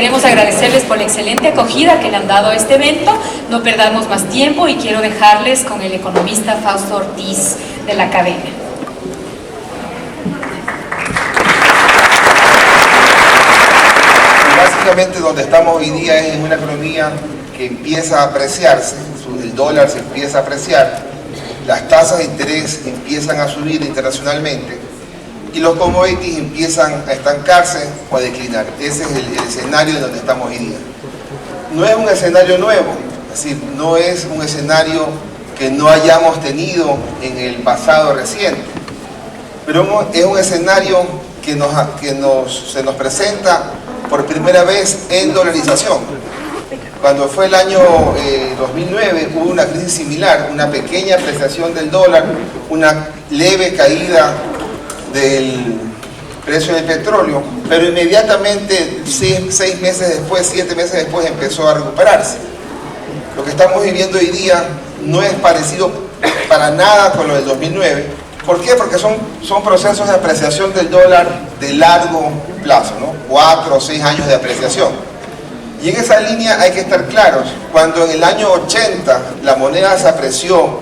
queremos agradecerles por la excelente acogida que le han dado a este evento. No perdamos más tiempo y quiero dejarles con el economista Fausto Ortiz de la academia. Básicamente donde estamos hoy día es en una economía que empieza a apreciarse, el dólar se empieza a apreciar, las tasas de interés empiezan a subir internacionalmente y los commodities empiezan a estancarse o a declinar. Ese es el escenario en donde estamos hoy día. No es un escenario nuevo, es decir, no es un escenario que no hayamos tenido en el pasado reciente, pero es un escenario que se nos presenta por primera vez en dolarización. Cuando fue el año 2009 hubo una crisis similar, una pequeña apreciación del dólar, una leve caída del precio del petróleo, pero inmediatamente 6 meses después, 7 meses después empezó a recuperarse. Lo que estamos viviendo hoy día no es parecido para nada con lo del 2009. ¿Por qué? Porque son procesos de apreciación del dólar de largo plazo, ¿no? 4 o 6 años de apreciación. Y en esa línea hay que estar claros. Cuando en el año 80 la moneda se apreció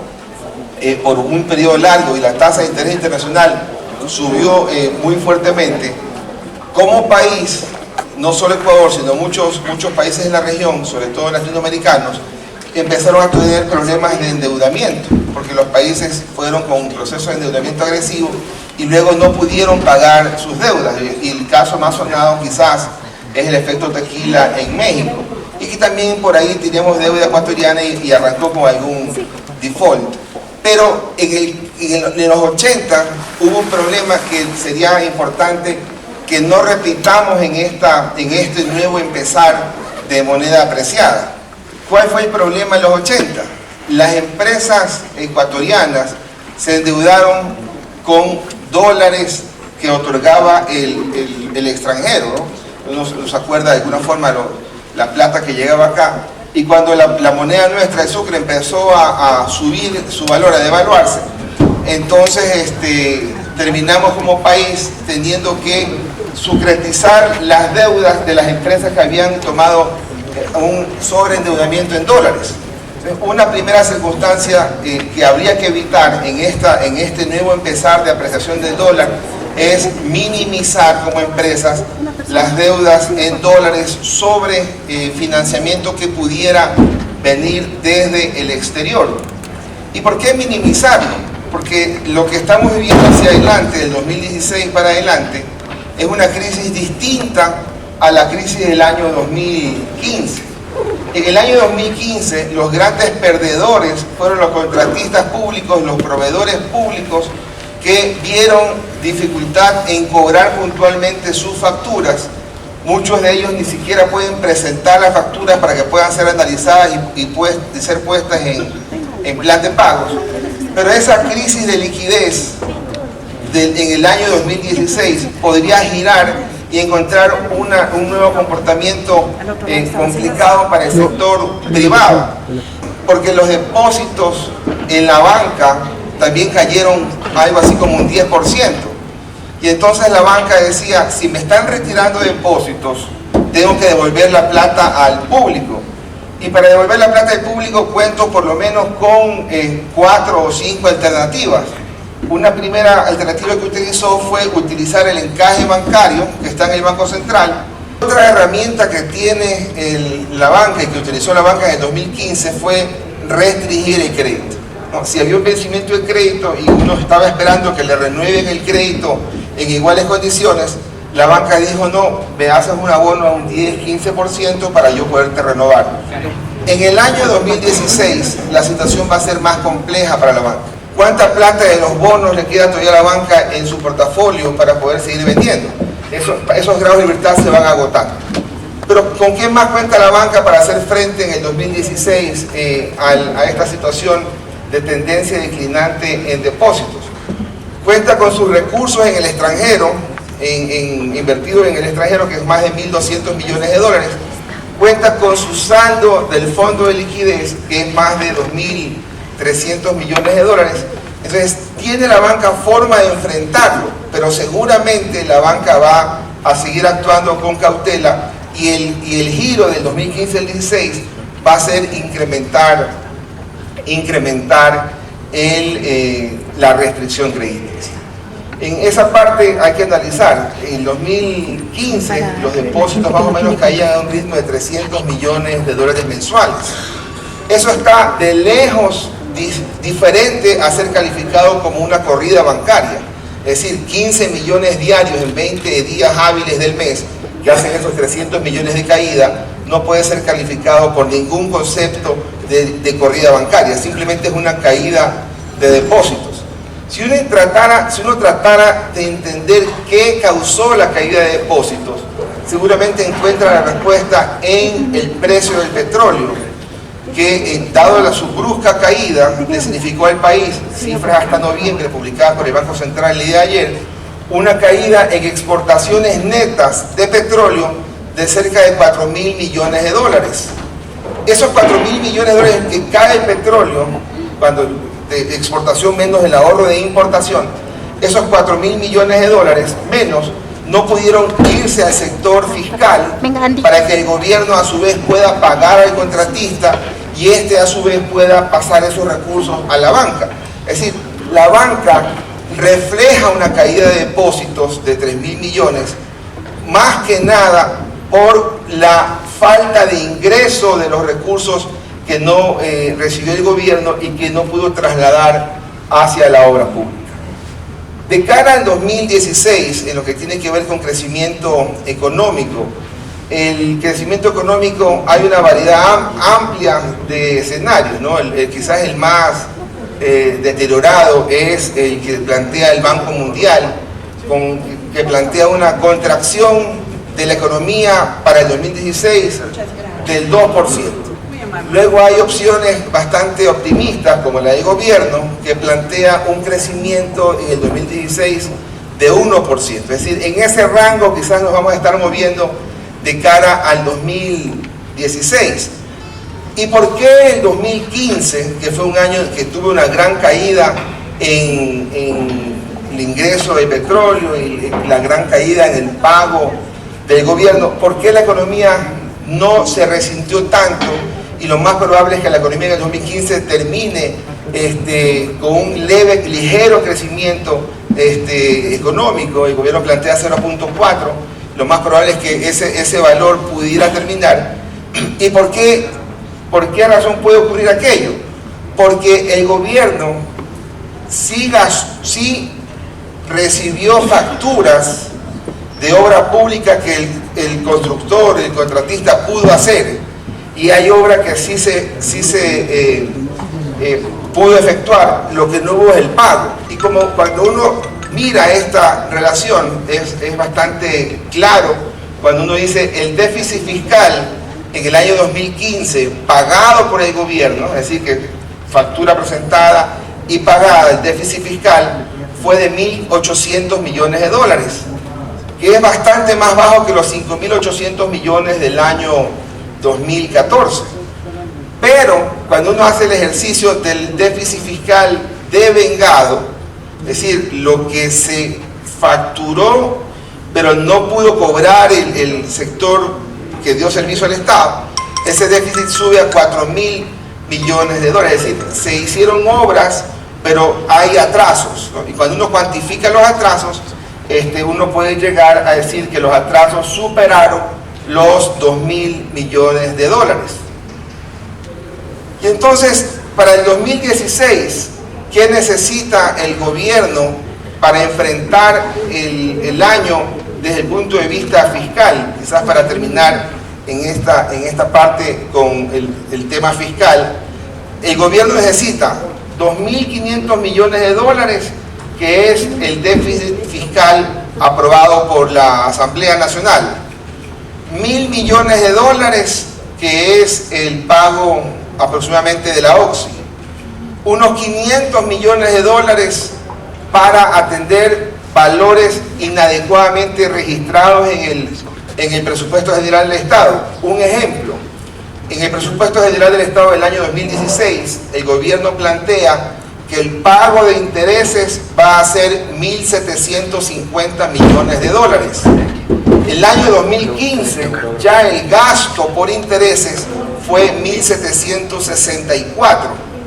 por un periodo largo y la tasa de interés internacional subió muy fuertemente, como país, no solo Ecuador, sino muchos países de la región, sobre todo latinoamericanos, empezaron a tener problemas de endeudamiento, porque los países fueron con un proceso de endeudamiento agresivo y luego no pudieron pagar sus deudas. Y el caso más sonado quizás es el efecto tequila en México, y que también por ahí teníamos deuda ecuatoriana y arrancó con algún default. Pero en los 80 hubo un problema que sería importante que no repitamos en este nuevo empezar de moneda apreciada. ¿Cuál fue el problema en los 80? Las empresas ecuatorianas se endeudaron con dólares que otorgaba el extranjero, ¿no? Uno se acuerda de alguna forma la plata que llegaba acá, y cuando la moneda nuestra, el sucre, empezó a subir su valor, a devaluarse, entonces terminamos como país teniendo que sucretizar las deudas de las empresas que habían tomado un sobreendeudamiento en dólares. Una primera circunstancia que habría que evitar en este nuevo empezar de apreciación del dólar es minimizar como empresas las deudas en dólares sobre financiamiento que pudiera venir desde el exterior. ¿Y por qué minimizarlo? Porque lo que estamos viviendo hacia adelante, del 2016 para adelante, es una crisis distinta a la crisis del año 2015. En el año 2015, los grandes perdedores fueron los contratistas públicos, los proveedores públicos, que vieron dificultad en cobrar puntualmente sus facturas. Muchos de ellos ni siquiera pueden presentar las facturas para que puedan ser analizadas y ser puestas en plan de pagos. Pero esa crisis de liquidez en el año 2016 podría girar y encontrar un nuevo comportamiento complicado para el sector privado, porque los depósitos en la banca también cayeron algo así como un 10%. Y entonces la banca decía, si me están retirando depósitos, tengo que devolver la plata al público. Y para devolver la plata al público cuento por lo menos con 4 o 5 alternativas. Una primera alternativa que utilizó fue utilizar el encaje bancario que está en el Banco Central. Otra herramienta que tiene la banca y que utilizó la banca en el 2015 fue restringir el crédito. ¿No? Si había un vencimiento de crédito y uno estaba esperando que le renueven el crédito en iguales condiciones, la banca dijo, no, me haces un abono a un 10-15% para yo poderte renovar. En el año 2016 la situación va a ser más compleja para la banca. ¿Cuánta plata de los bonos le queda todavía a la banca en su portafolio para poder seguir vendiendo? Esos grados de libertad se van a agotar. Pero ¿con qué más cuenta la banca para hacer frente en el 2016 a esta situación de tendencia declinante en depósitos? Cuenta con sus recursos en el extranjero, invertidos en el extranjero, que es más de 1.200 millones de dólares. Cuenta con su saldo del fondo de liquidez, que es más de 2.300 millones de dólares. Entonces, tiene la banca forma de enfrentarlo, pero seguramente la banca va a seguir actuando con cautela y el giro del 2015 al 16 va a ser incrementar la restricción crediticia. En esa parte hay que analizar, en 2015 los depósitos más o menos caían a un ritmo de 300 millones de dólares mensuales. Eso está de lejos diferente a ser calificado como una corrida bancaria, es decir, 15 millones diarios en 20 días hábiles del mes, que hacen esos 300 millones de caída, no puede ser calificado por ningún concepto de corrida bancaria, simplemente es una caída de depósitos. Si uno tratara de entender qué causó la caída de depósitos, seguramente encuentra la respuesta en el precio del petróleo, que dado su brusca caída, le significó al país, cifras hasta noviembre publicadas por el Banco Central el día de ayer, una caída en exportaciones netas de petróleo de cerca de 4.000 millones de dólares. Esos 4.000 millones de dólares que cae el petróleo, cuando de exportación menos el ahorro de importación, esos 4.000 millones de dólares menos no pudieron irse al sector fiscal para que el gobierno a su vez pueda pagar al contratista y este a su vez pueda pasar esos recursos a la banca. Es decir, la banca refleja una caída de depósitos de 3.000 millones, más que nada por la falta de ingreso de los recursos que no recibió el gobierno y que no pudo trasladar hacia la obra pública. De cara al 2016, en lo que tiene que ver con crecimiento económico, el crecimiento económico, hay una variedad amplia de escenarios, ¿no? Quizás el más deteriorado es el que plantea el Banco Mundial, que plantea una contracción de la economía para el 2016 del 2%. Luego hay opciones bastante optimistas, como la del gobierno, que plantea un crecimiento en el 2016 de 1%. Es decir, en ese rango quizás nos vamos a estar moviendo de cara al 2016. ¿Y por qué el 2015, que fue un año que tuvo una gran caída en el ingreso de petróleo y la gran caída en el pago del gobierno, por qué la economía no se resintió tanto? Y lo más probable es que la economía en el 2015 termine con un ligero crecimiento económico. El gobierno plantea 0.4, lo más probable es que ese valor pudiera terminar. ¿Y por qué razón puede ocurrir aquello? Porque el gobierno sí recibió facturas de obra pública que el constructor, el contratista pudo hacer, y hay obra que sí se pudo efectuar. Lo que no hubo es el pago. Y como cuando uno mira esta relación es bastante claro cuando uno dice el déficit fiscal en el año 2015 pagado por el gobierno, es decir, que factura presentada y pagada, el déficit fiscal fue de 1.800 millones de dólares, que es bastante más bajo que los 5.800 millones del año 2014. Pero cuando uno hace el ejercicio del déficit fiscal devengado, es decir, lo que se facturó pero no pudo cobrar el sector que dio servicio al Estado, ese déficit sube a 4.000 millones de dólares. Es decir, se hicieron obras pero hay atrasos, ¿no? Y cuando uno cuantifica los atrasos, uno puede llegar a decir que los atrasos superaron los 2.000 millones de dólares. Y entonces, para el 2016, ¿qué necesita el gobierno para enfrentar el año desde el punto de vista fiscal? Quizás para terminar en esta parte con el tema fiscal, el gobierno necesita 2.500 millones de dólares, que es el déficit fiscal aprobado por la Asamblea Nacional. 1.000 millones de dólares, que es el pago aproximadamente de la OXI. Unos 500 millones de dólares para atender valores inadecuadamente registrados en el presupuesto general del Estado. Un ejemplo, en el presupuesto general del Estado del año 2016, el gobierno plantea que el pago de intereses va a ser 1.750 millones de dólares. El año 2015 ya el gasto por intereses fue 1.764,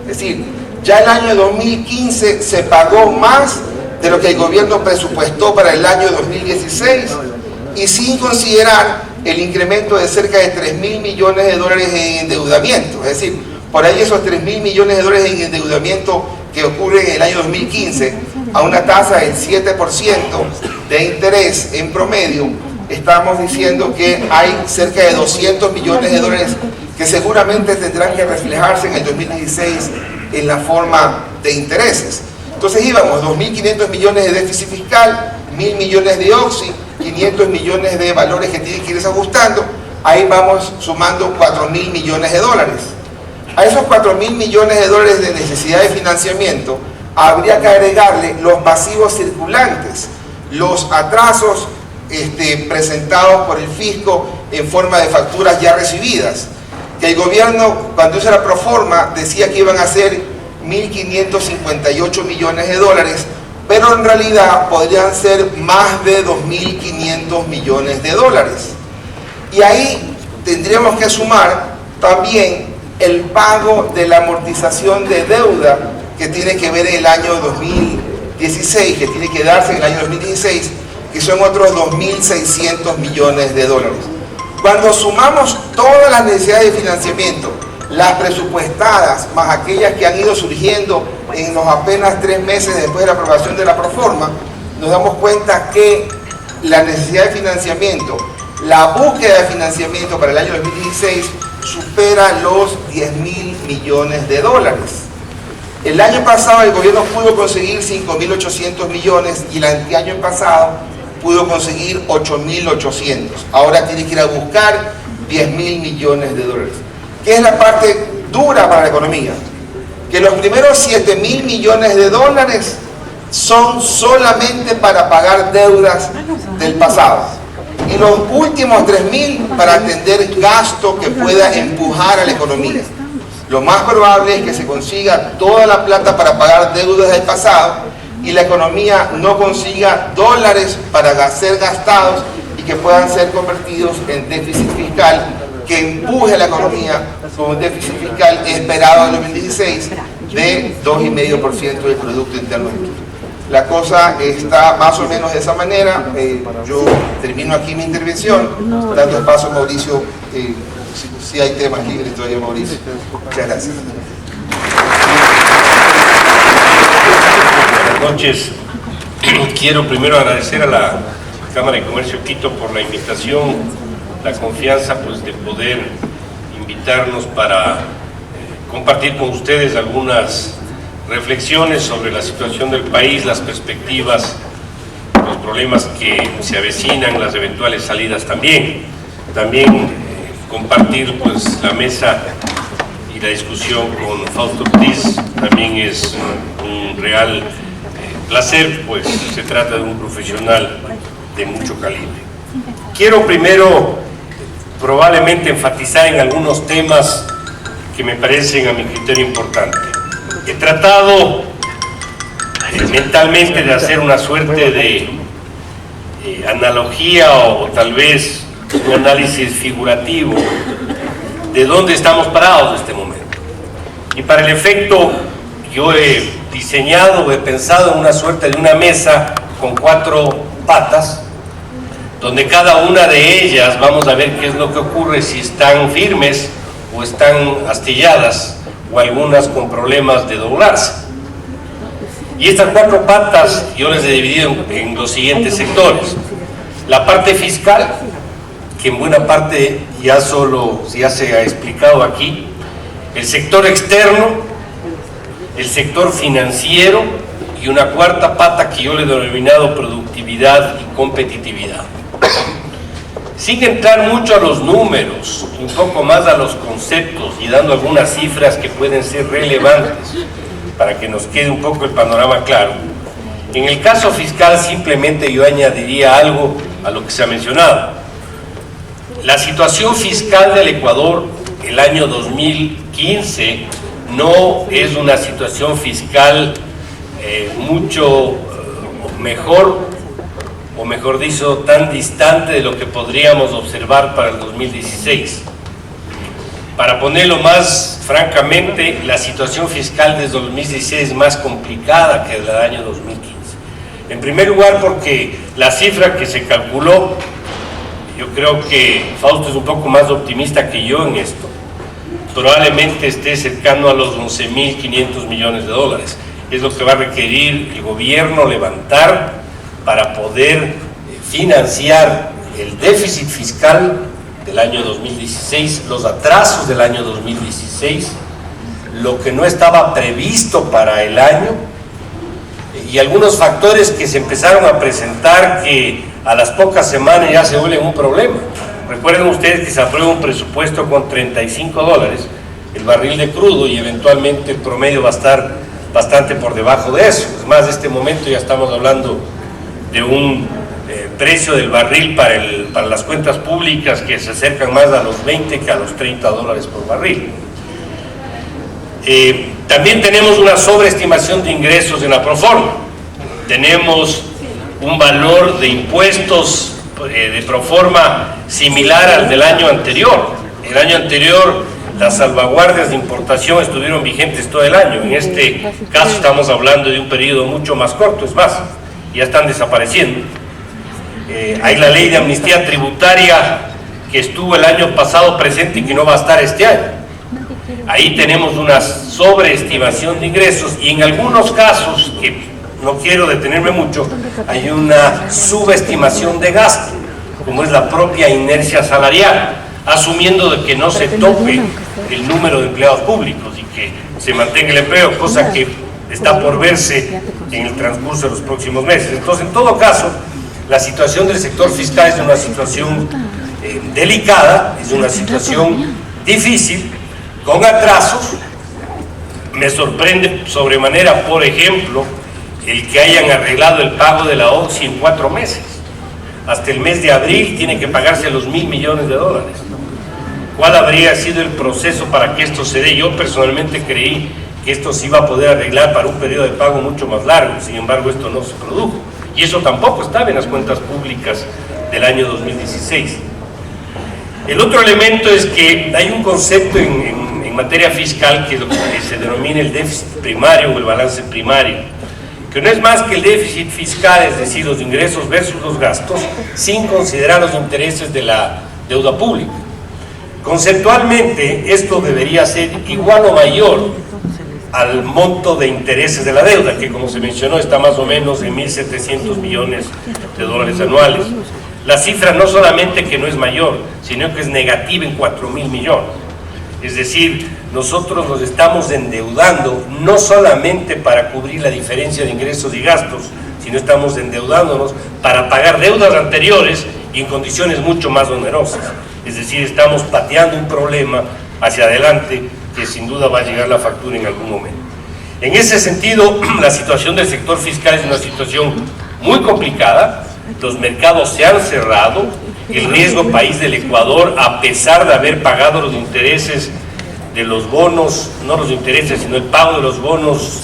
es decir, ya el año 2015 se pagó más de lo que el gobierno presupuestó para el año 2016 y sin considerar el incremento de cerca de 3.000 millones de dólares en endeudamiento, es decir, por ahí esos 3.000 millones de dólares en endeudamiento que ocurre en el año 2015 a una tasa del 7% de interés en promedio, estamos diciendo que hay cerca de 200 millones de dólares que seguramente tendrán que reflejarse en el 2016 en la forma de intereses. Entonces íbamos 2.500 millones de déficit fiscal, 1.000 millones de OXI, 500 millones de valores que tienen que irse ajustando, ahí vamos sumando 4.000 millones de dólares. A esos 4.000 millones de dólares de necesidad de financiamiento habría que agregarle los pasivos circulantes, los atrasos presentados por el fisco en forma de facturas ya recibidas, que el gobierno cuando hizo la proforma decía que iban a ser 1.558 millones de dólares, pero en realidad podrían ser más de 2.500 millones de dólares. Y ahí tendríamos que sumar también el pago de la amortización de deuda que tiene que ver en el año 2016, que tiene que darse en el año 2016, que son otros 2.600 millones de dólares. Cuando sumamos todas las necesidades de financiamiento, las presupuestadas, más aquellas que han ido surgiendo en los apenas 3 meses después de la aprobación de la proforma, nos damos cuenta que la necesidad de financiamiento, la búsqueda de financiamiento para el año 2016 supera los 10.000 millones de dólares. El año pasado el gobierno pudo conseguir 5.800 millones y el anteaño pasado pudo conseguir 8.800. Ahora tiene que ir a buscar 10.000 millones de dólares. ¿Qué es la parte dura para la economía? Que los primeros 7.000 millones de dólares son solamente para pagar deudas del pasado. Y los últimos 3.000 para atender gasto que pueda empujar a la economía. Lo más probable es que se consiga toda la plata para pagar deudas del pasado y la economía no consiga dólares para ser gastados y que puedan ser convertidos en déficit fiscal que empuje a la economía con un déficit fiscal esperado en el 2016 de 2,5% del Producto Interno Bruto. La cosa está más o menos de esa manera. Yo termino aquí mi intervención, dando espacio a Mauricio, si hay temas libres todavía, Mauricio. Muchas gracias. Buenas noches. Quiero primero agradecer a la Cámara de Comercio Quito por la invitación, la confianza de poder invitarnos para compartir con ustedes algunas reflexiones sobre la situación del país, las perspectivas, los problemas que se avecinan, las eventuales salidas también. También compartir la mesa y la discusión con Fausto Ortiz también es un real placer, pues se trata de un profesional de mucho calibre. Quiero primero probablemente enfatizar en algunos temas que me parecen a mi criterio importantes. He tratado mentalmente de hacer una suerte de analogía o tal vez un análisis figurativo de dónde estamos parados en este momento. Y para el efecto yo he diseñado, he pensado en una suerte de una mesa con 4 patas, donde cada una de ellas vamos a ver qué es lo que ocurre, si están firmes o están astilladas o algunas con problemas de doblarse. Y estas 4 patas yo les he dividido en los siguientes sectores. La parte fiscal, que en buena parte ya se ha explicado aquí. El sector externo, el sector financiero y una 4ª pata que yo le he denominado productividad y competitividad. Sin entrar mucho a los números, un poco más a los conceptos y dando algunas cifras que pueden ser relevantes para que nos quede un poco el panorama claro. En el caso fiscal simplemente yo añadiría algo a lo que se ha mencionado. La situación fiscal del Ecuador el año 2015 no es una situación fiscal mucho mejor o mejor dicho, tan distante de lo que podríamos observar para el 2016. Para ponerlo más francamente, la situación fiscal de 2016 es más complicada que la del año 2015. En primer lugar, porque la cifra que se calculó, yo creo que Fausto es un poco más optimista que yo en esto, probablemente esté cercano a los 11.500 millones de dólares. Es lo que va a requerir el gobierno levantar para poder financiar el déficit fiscal del año 2016, los atrasos del año 2016, lo que no estaba previsto para el año y algunos factores que se empezaron a presentar que a las pocas semanas ya se vuelven un problema. Recuerden ustedes que se aprueba un presupuesto con $35 el barril de crudo y eventualmente el promedio va a estar bastante por debajo de eso. Es más, en este momento ya estamos hablando de un precio del barril para las cuentas públicas que se acercan más a los 20 que a los $30 por barril. También tenemos una sobreestimación de ingresos en la Proforma. Tenemos un valor de impuestos de Proforma similar al del año anterior. El año anterior las salvaguardias de importación estuvieron vigentes todo el año. En este caso estamos hablando de un periodo mucho más corto, es más, ya están desapareciendo. Hay la ley de amnistía tributaria que estuvo el año pasado presente y que no va a estar este año. Ahí tenemos una sobreestimación de ingresos y en algunos casos, que no quiero detenerme mucho, hay una subestimación de gasto, como es la propia inercia salarial, asumiendo de que no se tope el número de empleados públicos y que se mantenga el empleo, cosa que está por verse en el transcurso de los próximos meses. Entonces, en todo caso, la situación del sector fiscal es una situación delicada, es una situación difícil, con atrasos. Me sorprende sobremanera, por ejemplo, el que hayan arreglado el pago de la OXI en 4 meses. Hasta el mes de abril tiene que pagarse los $1.000 millones. ¿Cuál habría sido el proceso para que esto se dé? Yo personalmente creí que esto se iba a poder arreglar para un periodo de pago mucho más largo, sin embargo esto no se produjo. Y eso tampoco estaba en las cuentas públicas del año 2016. El otro elemento es que hay un concepto en materia fiscal que es lo que se denomina el déficit primario o el balance primario, que no es más que el déficit fiscal, es decir, los ingresos versus los gastos, sin considerar los intereses de la deuda pública. Conceptualmente, esto debería ser igual o mayor al monto de intereses de la deuda, que como se mencionó está más o menos en $1.700 millones anuales. La cifra no solamente que no es mayor, sino que es negativa en 4.000 millones. Es decir, nosotros nos estamos endeudando no solamente para cubrir la diferencia de ingresos y gastos, sino estamos endeudándonos para pagar deudas anteriores y en condiciones mucho más onerosas. Es decir, estamos pateando un problema hacia adelante que sin duda va a llegar la factura en algún momento. En ese sentido, la situación del sector fiscal es una situación muy complicada. Los mercados se han cerrado. El riesgo país del Ecuador, a pesar de haber pagado los intereses de los bonos, no los intereses, sino el pago de los bonos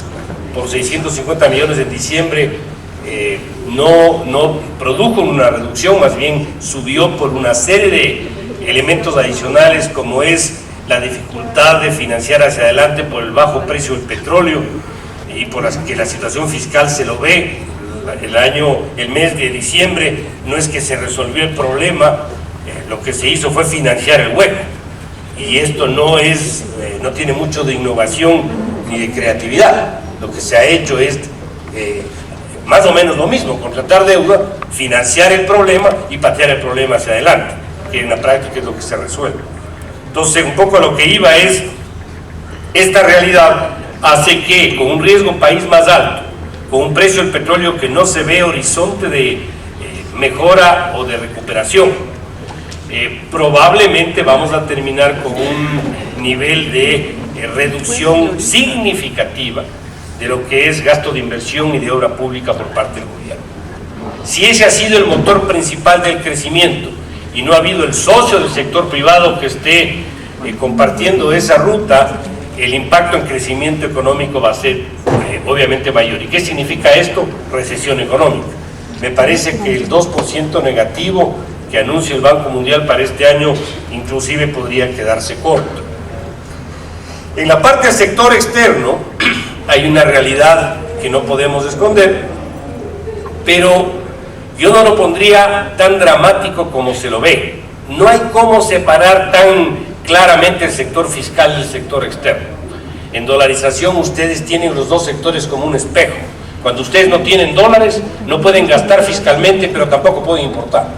por 650 millones en diciembre, no produjo una reducción, más bien subió por una serie de elementos adicionales, como es la dificultad de financiar hacia adelante por el bajo precio del petróleo y por que la situación fiscal se lo ve. El mes de diciembre no es que se resolvió el problema, lo que se hizo fue financiar el hueco, y esto no tiene mucho de innovación ni de creatividad. Lo que se ha hecho es más o menos lo mismo: contratar deuda, financiar el problema y patear el problema hacia adelante, que en la práctica es lo que se resuelve. Entonces, un poco a lo que iba es, esta realidad hace que con un riesgo país más alto, con un precio del petróleo que no se ve horizonte de mejora o de recuperación, probablemente vamos a terminar con un nivel de reducción significativa de lo que es gasto de inversión y de obra pública por parte del gobierno. Si ese ha sido el motor principal del crecimiento y no ha habido el socio del sector privado que esté compartiendo esa ruta, el impacto en crecimiento económico va a ser obviamente mayor. ¿Y qué significa esto? Recesión económica. me parece que el 2% negativo que anuncia el Banco Mundial para este año inclusive podría quedarse corto. En la parte del sector externo hay una realidad que no podemos esconder, pero yo no lo pondría tan dramático como se lo ve. No hay cómo separar tan claramente el sector fiscal del sector externo. En dolarización ustedes tienen los dos sectores como un espejo. Cuando ustedes no tienen dólares, no pueden gastar fiscalmente, pero tampoco pueden importar.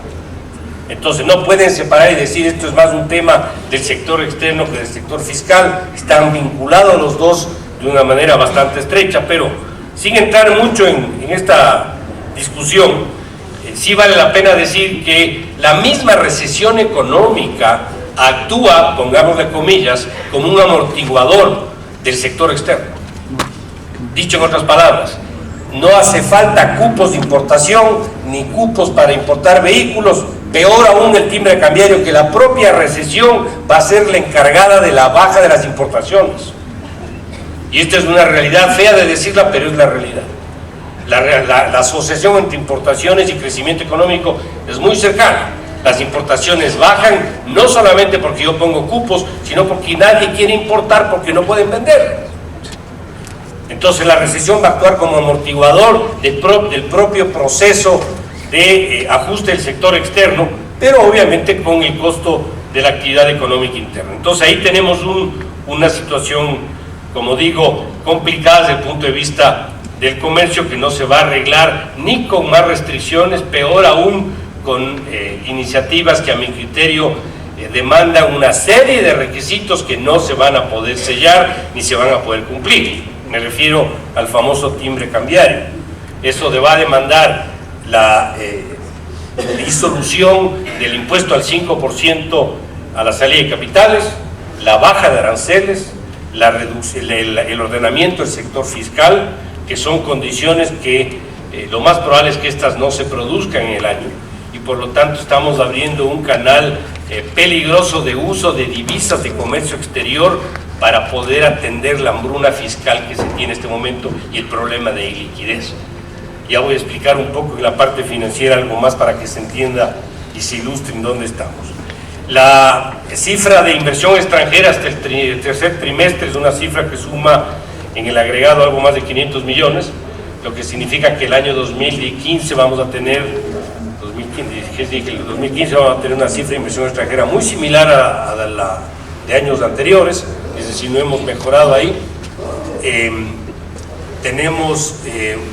Entonces no pueden separar y decir esto es más un tema del sector externo que del sector fiscal. Están vinculados los dos de una manera bastante estrecha, pero sin entrar mucho en esta discusión, sí vale la pena decir que la misma recesión económica actúa, pongámosle comillas, como un amortiguador del sector externo. Dicho en otras palabras, no hace falta cupos de importación ni cupos para importar vehículos, peor aún el timbre cambiario, que la propia recesión va a ser la encargada de la baja de las importaciones. Y esta es una realidad fea de decirla, pero es la realidad. La asociación entre importaciones y crecimiento económico es muy cercana. Las importaciones bajan no solamente porque yo pongo cupos, sino porque nadie quiere importar porque no pueden vender. Entonces la recesión va a actuar como amortiguador del propio proceso de ajuste del sector externo, pero obviamente con el costo de la actividad económica interna. Entonces ahí tenemos una situación, como digo, complicada desde el punto de vista del comercio, que no se va a arreglar ni con más restricciones, peor aún con iniciativas que a mi criterio demandan una serie de requisitos que no se van a poder sellar ni se van a poder cumplir. Me refiero al famoso timbre cambiario. Eso va a demandar la disolución del impuesto al 5% a la salida de capitales, la baja de aranceles, el ordenamiento del sector fiscal, que son condiciones que lo más probable es que estas no se produzcan en el año, y por lo tanto estamos abriendo un canal peligroso de uso de divisas de comercio exterior para poder atender la hambruna fiscal que se tiene en este momento y el problema de liquidez. Ya voy a explicar un poco en la parte financiera algo más para que se entienda y se ilustre en dónde estamos. La cifra de inversión extranjera hasta el tercer trimestre es una cifra que suma en el agregado algo más de 500 millones, lo que significa que el año 2015 vamos a tener, una cifra de inversión extranjera muy similar a la de años anteriores, es decir, no hemos mejorado ahí. Tenemos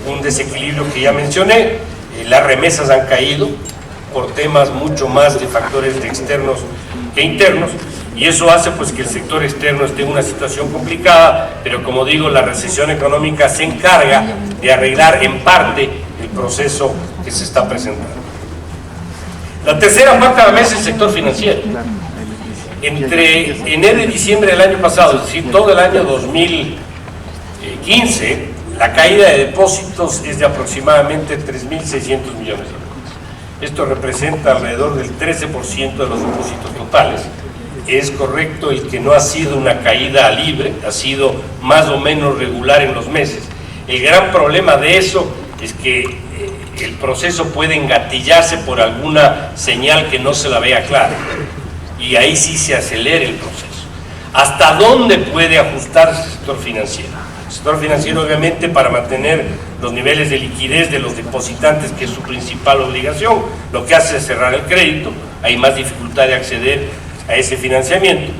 un desequilibrio que ya mencioné, las remesas han caído por temas mucho más de factores externos que internos, y eso hace pues que el sector externo esté en una situación complicada, pero como digo, la recesión económica se encarga de arreglar en parte el proceso que se está presentando. La tercera parte de la mesa es el sector financiero. Entre enero y diciembre del año pasado, es decir, todo el año 2015, la caída de depósitos es de aproximadamente 3.600 millones de dólares. Esto representa alrededor del 13% de los depósitos totales. Es correcto el que no ha sido una caída libre, ha sido más o menos regular en los meses. El gran problema de eso es que el proceso puede engatillarse por alguna señal que no se la vea clara, y ahí sí se acelera el proceso. ¿Hasta dónde puede ajustarse el sector financiero? El sector financiero, obviamente, para mantener los niveles de liquidez de los depositantes, que es su principal obligación, lo que hace es cerrar el crédito, hay más dificultad de acceder a ese financiamiento,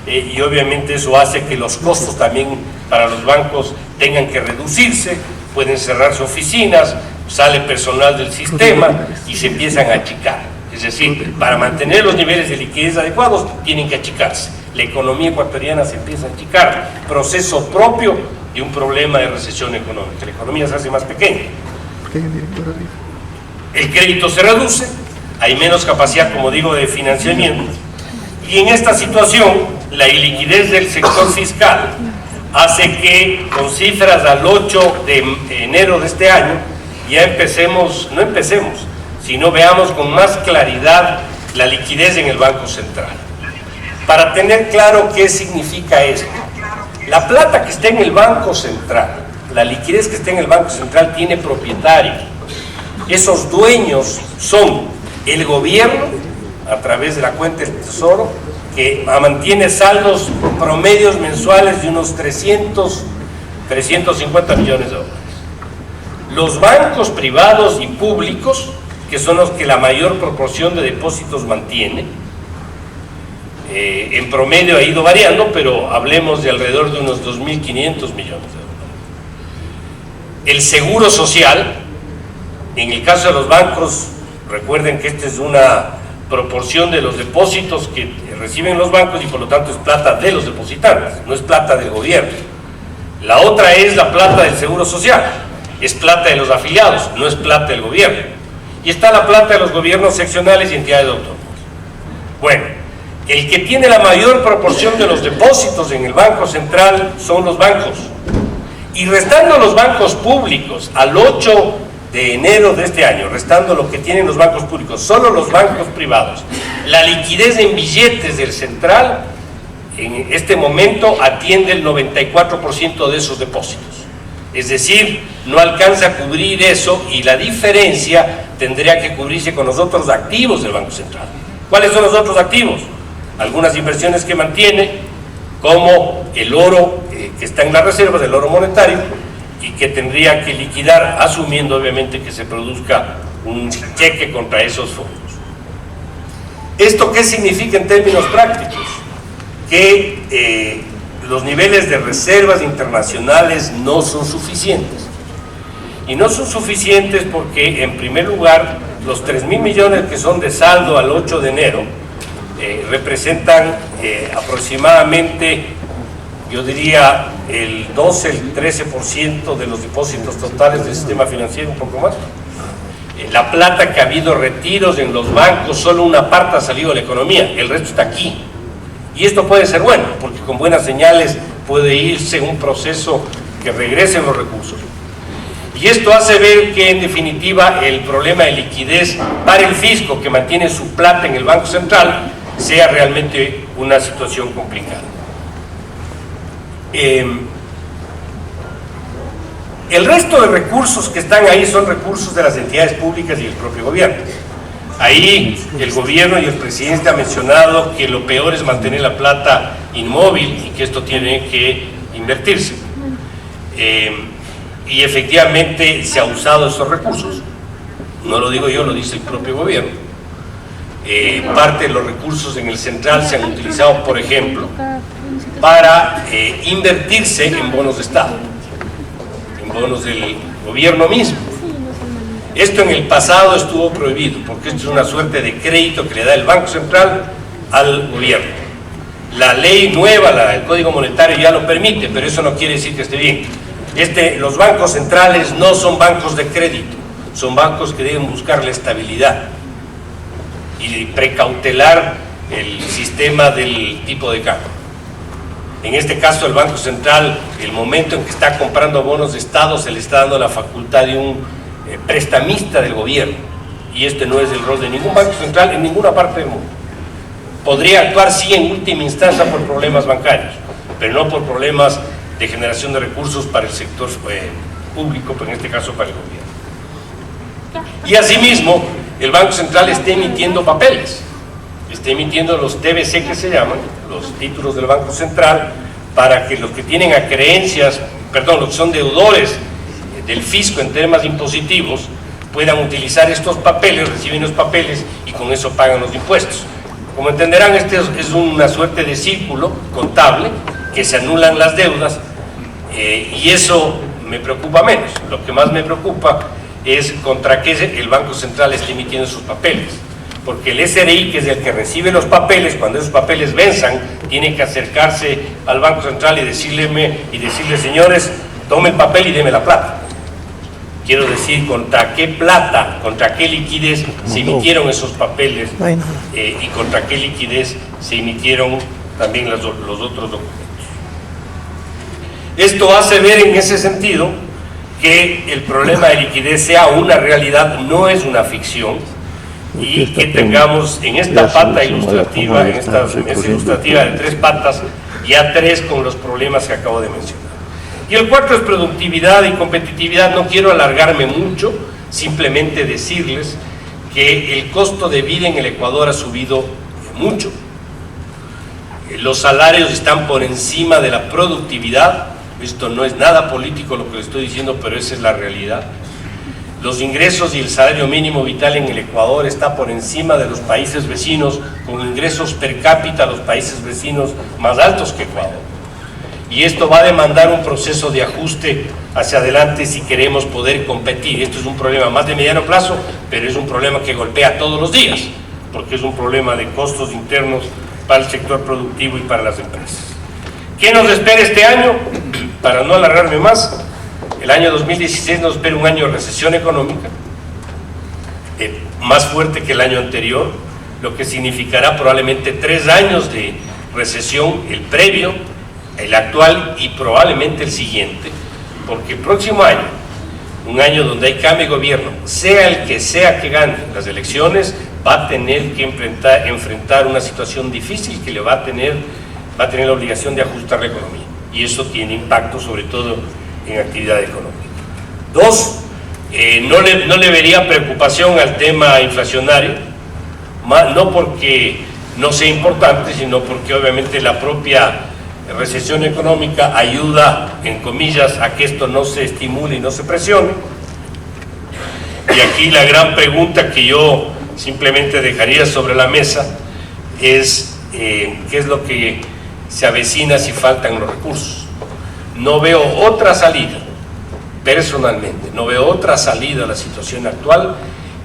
y obviamente eso hace que los costos también para los bancos tengan que reducirse, pueden cerrarse oficinas, sale personal del sistema y se empiezan a achicar. Es decir, para mantener los niveles de liquidez adecuados tienen que achicarse. La economía ecuatoriana se empieza a achicar, proceso propio de un problema de recesión económica. La economía se hace más pequeña, el crédito se reduce, hay menos capacidad, como digo, de financiamiento, y en esta situación la iliquidez del sector fiscal hace que con cifras al 8 de enero de este año ya sino veamos con más claridad la liquidez en el Banco Central. Para tener claro qué significa esto, la plata que está en el Banco Central, la liquidez que está en el Banco Central tiene propietario, Esos dueños son el gobierno, a través de la cuenta del Tesoro, que mantiene saldos promedios mensuales de unos 350 millones de dólares. Los bancos privados y públicos, que son los que la mayor proporción de depósitos mantiene, en promedio ha ido variando, pero hablemos de alrededor de unos 2.500 millones de dólares. El seguro social, en el caso de los bancos, recuerden que esta es una proporción de los depósitos que reciben los bancos y por lo tanto es plata de los depositantes, no es plata del gobierno. La otra es la plata del seguro social, es plata de los afiliados, no es plata del gobierno. Y está la plata de los gobiernos seccionales y entidades autónomas. Bueno, el que tiene la mayor proporción de los depósitos en el Banco Central son los bancos. Y restando los bancos públicos al 8 de enero de este año, restando lo que tienen los bancos públicos, solo los bancos privados, la liquidez en billetes del central en este momento atiende el 94% de esos depósitos. Es decir, no alcanza a cubrir eso y la diferencia tendría que cubrirse con los otros activos del Banco Central. ¿Cuáles son los otros activos? Algunas inversiones que mantiene, como el oro que está en las reservas, el oro monetario, y que tendría que liquidar, asumiendo obviamente que se produzca un cheque contra esos fondos. ¿Esto qué significa en términos prácticos? Que los niveles de reservas internacionales no son suficientes. Y no son suficientes porque, en primer lugar, los 3.000 millones que son de saldo al 8 de enero representan aproximadamente, yo diría, el 12, el 13% de los depósitos totales del sistema financiero, un poco más. La plata que ha habido retiros en los bancos, solo una parte ha salido de la economía, el resto está aquí. Y esto puede ser bueno, porque con buenas señales puede irse un proceso que regresen los recursos. Y esto hace ver que, en definitiva, el problema de liquidez para el fisco, que mantiene su plata en el Banco Central, sea realmente una situación complicada. El resto de recursos que están ahí son recursos de las entidades públicas y del propio gobierno. Ahí el gobierno y el presidente han mencionado que lo peor es mantener la plata inmóvil y que esto tiene que invertirse. Y efectivamente se ha usado esos recursos. No lo digo yo, lo dice el propio gobierno. Parte de los recursos en el central se han utilizado, por ejemplo, para invertirse en bonos de Estado, en bonos del gobierno mismo. Esto en el pasado estuvo prohibido, porque esto es una suerte de crédito que le da el Banco Central al gobierno. La ley nueva, el Código Monetario ya lo permite, pero eso no quiere decir que esté bien. Los bancos centrales no son bancos de crédito, son bancos que deben buscar la estabilidad y precautelar el sistema del tipo de cambio. En este caso, el Banco Central, el momento en que está comprando bonos de Estado, se le está dando la facultad de un prestamista del gobierno, y este no es el rol de ningún banco central en ninguna parte del mundo. Podría actuar sí en última instancia por problemas bancarios, pero no por problemas de generación de recursos para el sector público, pero en este caso para el gobierno. Y asimismo, el Banco Central está emitiendo papeles, está emitiendo los TBC que se llaman, los títulos del Banco Central, para que los que tienen acreencias, los que son deudores del fisco en temas impositivos, puedan utilizar estos papeles, reciben los papeles y con eso pagan los impuestos. Como entenderán, este es una suerte de círculo contable, que se anulan las deudas, y eso me preocupa menos. Lo que más me preocupa es contra qué el Banco Central está emitiendo sus papeles, porque el SRI, que es el que recibe los papeles, cuando esos papeles venzan, tiene que acercarse al Banco Central y decirle, señores, tome el papel y deme la plata. Quiero decir, contra qué plata, contra qué liquidez se emitieron esos papeles, y contra qué liquidez se emitieron también los otros documentos. Esto hace ver en ese sentido que el problema de liquidez sea una realidad, no es una ficción, y que tengamos en esta pata ilustrativa, en esta mesa ilustrativa de 3 patas, ya 3 con los problemas que acabo de mencionar. Y el 4 es productividad y competitividad. No quiero alargarme mucho, simplemente decirles que el costo de vida en el Ecuador ha subido mucho. Los salarios están por encima de la productividad. Esto no es nada político lo que les estoy diciendo, pero esa es la realidad. Los ingresos y el salario mínimo vital en el Ecuador está por encima de los países vecinos, con ingresos per cápita los países vecinos más altos que Ecuador. Y esto va a demandar un proceso de ajuste hacia adelante si queremos poder competir. Esto es un problema más de mediano plazo, pero es un problema que golpea todos los días, porque es un problema de costos internos para el sector productivo y para las empresas. ¿Qué nos espera este año? Para no alargarme más, el año 2016 nos espera un año de recesión económica, más fuerte que el año anterior, lo que significará probablemente 3 años de recesión, el previo, el actual y probablemente el siguiente, porque el próximo año, un año donde hay cambio de gobierno, sea el que sea que gane las elecciones, va a tener que enfrentar una situación difícil que le va a tener la obligación de ajustar la economía, y eso tiene impacto sobre todo en actividad económica. 2, no le vería preocupación al tema inflacionario, no porque no sea importante, sino porque obviamente la propia recesión económica ayuda, en comillas, a que esto no se estimule y no se presione. Y aquí la gran pregunta que yo simplemente dejaría sobre la mesa es qué es lo que se avecina si faltan los recursos. No veo otra salida, personalmente, no veo otra salida a la situación actual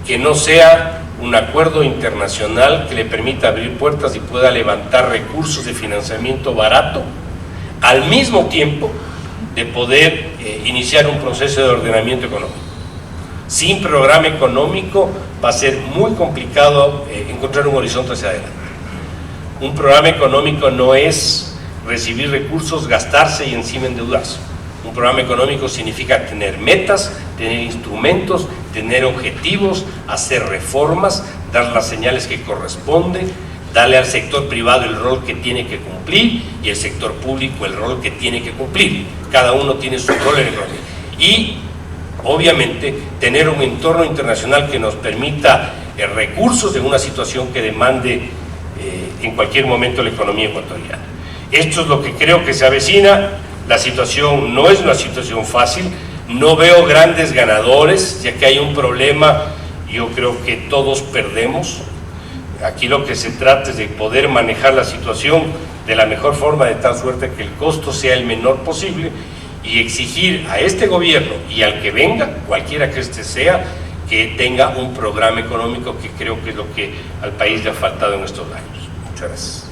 que no sea un acuerdo internacional que le permita abrir puertas y pueda levantar recursos de financiamiento barato, al mismo tiempo de poder iniciar un proceso de ordenamiento económico. Sin programa económico va a ser muy complicado encontrar un horizonte hacia adelante. Un programa económico no es recibir recursos, gastarse y encima endeudarse. Un programa económico significa tener metas, tener instrumentos, tener objetivos, hacer reformas, dar las señales que corresponden, darle al sector privado el rol que tiene que cumplir y el sector público el rol que tiene que cumplir. Cada uno tiene su rol en el economía. Y obviamente tener un entorno internacional que nos permita recursos en una situación que demande en cualquier momento la economía ecuatoriana. Esto es lo que creo que se avecina. La situación no es una situación fácil, no veo grandes ganadores, ya que hay un problema, yo creo que todos perdemos. Aquí lo que se trata es de poder manejar la situación de la mejor forma, de tal suerte que el costo sea el menor posible, y exigir a este gobierno y al que venga, cualquiera que este sea, que tenga un programa económico, que creo que es lo que al país le ha faltado en estos años. Muchas gracias.